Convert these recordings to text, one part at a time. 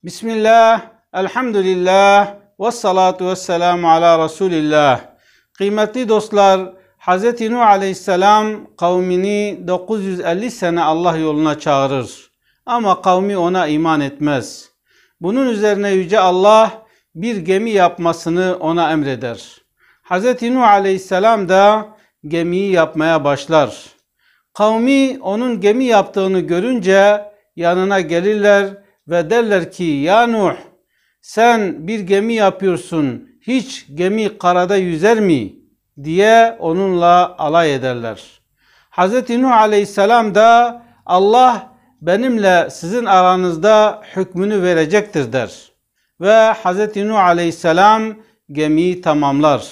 Bismillah, elhamdülillah, ve salatu ve selamu ala Resulillah. Kıymetli dostlar, Hz. Nuh Aleyhisselam kavmini 950 sene Allah yoluna çağırır. Ama kavmi ona iman etmez. Bunun üzerine Yüce Allah bir gemi yapmasını ona emreder. Hz. Nuh Aleyhisselam da gemiyi yapmaya başlar. Kavmi onun gemi yaptığını görünce yanına gelirler ve derler ki, ya Nuh, sen bir gemi yapıyorsun, hiç gemi karada yüzer mi? Diye onunla alay ederler. Hz. Nuh Aleyhisselam da Allah benimle sizin aranızda hükmünü verecektir der. Ve Hz. Nuh Aleyhisselam gemiyi tamamlar.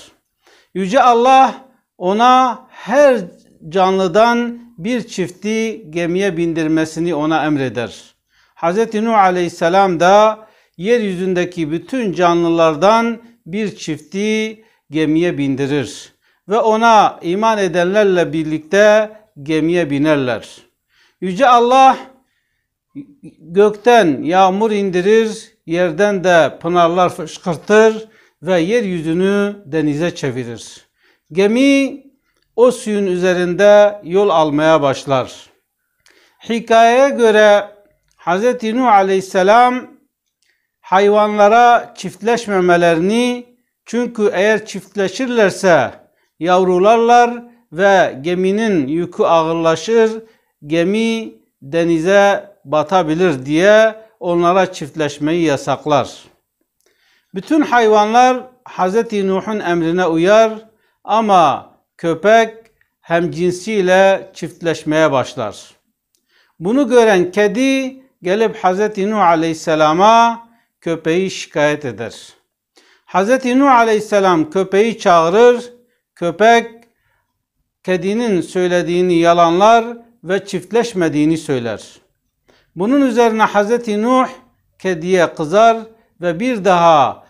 Yüce Allah ona her canlıdan bir çifti gemiye bindirmesini ona emreder. Hz. Nuh Aleyhisselam da yeryüzündeki bütün canlılardan bir çifti gemiye bindirir. Ve ona iman edenlerle birlikte gemiye binerler. Yüce Allah gökten yağmur indirir, yerden de pınarlar fışkırtır ve yeryüzünü denize çevirir. Gemi o suyun üzerinde yol almaya başlar. Hikayeye göre Hz. Nuh Aleyhisselam hayvanlara çiftleşmemelerini, çünkü eğer çiftleşirlerse yavrularlar ve geminin yükü ağırlaşır, gemi denize batabilir diye onlara çiftleşmeyi yasaklar. Bütün hayvanlar Hz. Nuh'un emrine uyar ama köpek hemcinsiyle çiftleşmeye başlar. Bunu gören kedi gelip Hz. Nuh Aleyhisselam'a köpeği şikayet eder. Hz. Nuh Aleyhisselam köpeği çağırır, köpek kedinin söylediğini yalanlar ve çiftleşmediğini söyler. Bunun üzerine Hz. Nuh kediye kızar ve bir daha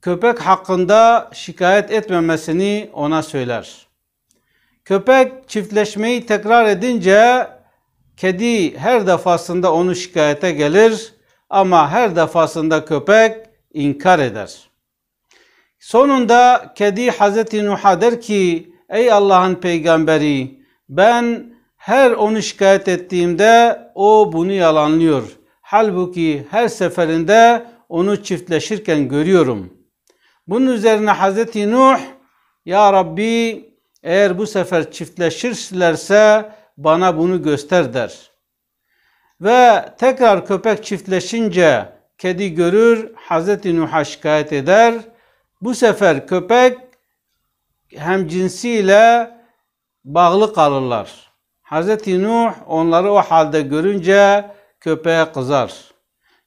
köpek hakkında şikayet etmemesini ona söyler. Köpek çiftleşmeyi tekrar edince kedi her defasında onu şikayete gelir ama her defasında köpek inkar eder. Sonunda kedi Hz. Nuh'a der ki, ey Allah'ın peygamberi, ben her onu şikayet ettiğimde o bunu yalanlıyor. Halbuki her seferinde onu çiftleşirken görüyorum. Bunun üzerine Hz. Nuh, ya Rabbi, eğer bu sefer çiftleşirlerse bana bunu göster der. Ve tekrar köpek çiftleşince kedi görür, Hz. Nuh'a şikayet eder. Bu sefer köpek hem cinsiyle bağlı kalırlar. Hz. Nuh onları o halde görünce köpeğe kızar.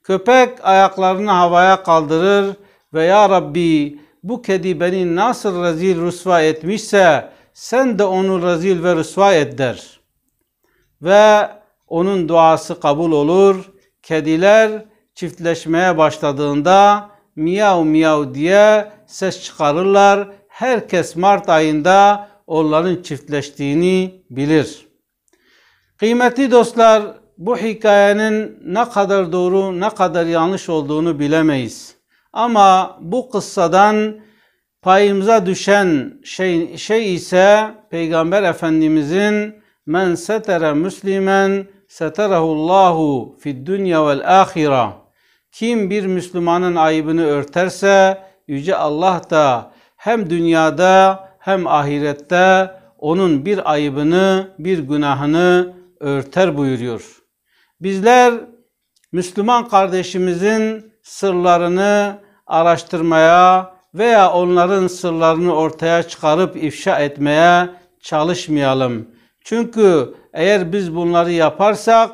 Köpek ayaklarını havaya kaldırır ve ya Rabbi, bu kedi beni nasıl rezil rüsva etmişse sen de onu rezil ve rüsva et der. Ve onun duası kabul olur. Kediler çiftleşmeye başladığında miyav miyav diye ses çıkarırlar. Herkes Mart ayında onların çiftleştiğini bilir. Kıymetli dostlar, bu hikayenin ne kadar doğru ne kadar yanlış olduğunu bilemeyiz. Ama bu kıssadan payımıza düşen şey ise Peygamber Efendimizin men setere müslimen seterehullahu fid dünya vel ahira. Kim bir Müslümanın ayıbını örterse Yüce Allah da hem dünyada hem ahirette onun bir ayıbını, bir günahını örter buyuruyor. Bizler Müslüman kardeşimizin sırlarını araştırmaya veya onların sırlarını ortaya çıkarıp ifşa etmeye çalışmayalım. Çünkü eğer biz bunları yaparsak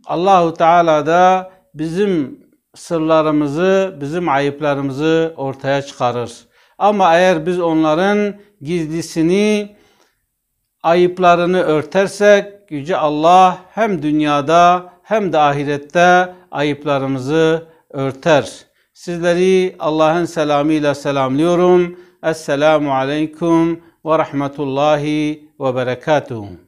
Allahu Teala da bizim sırlarımızı, bizim ayıplarımızı ortaya çıkarır. Ama eğer biz onların gizlisini, ayıplarını örtersek Yüce Allah hem dünyada hem de ahirette ayıplarımızı örter. Sizleri Allah'ın selamıyla selamlıyorum. Esselamu aleyküm ve rahmetullahi ve berekatuhu.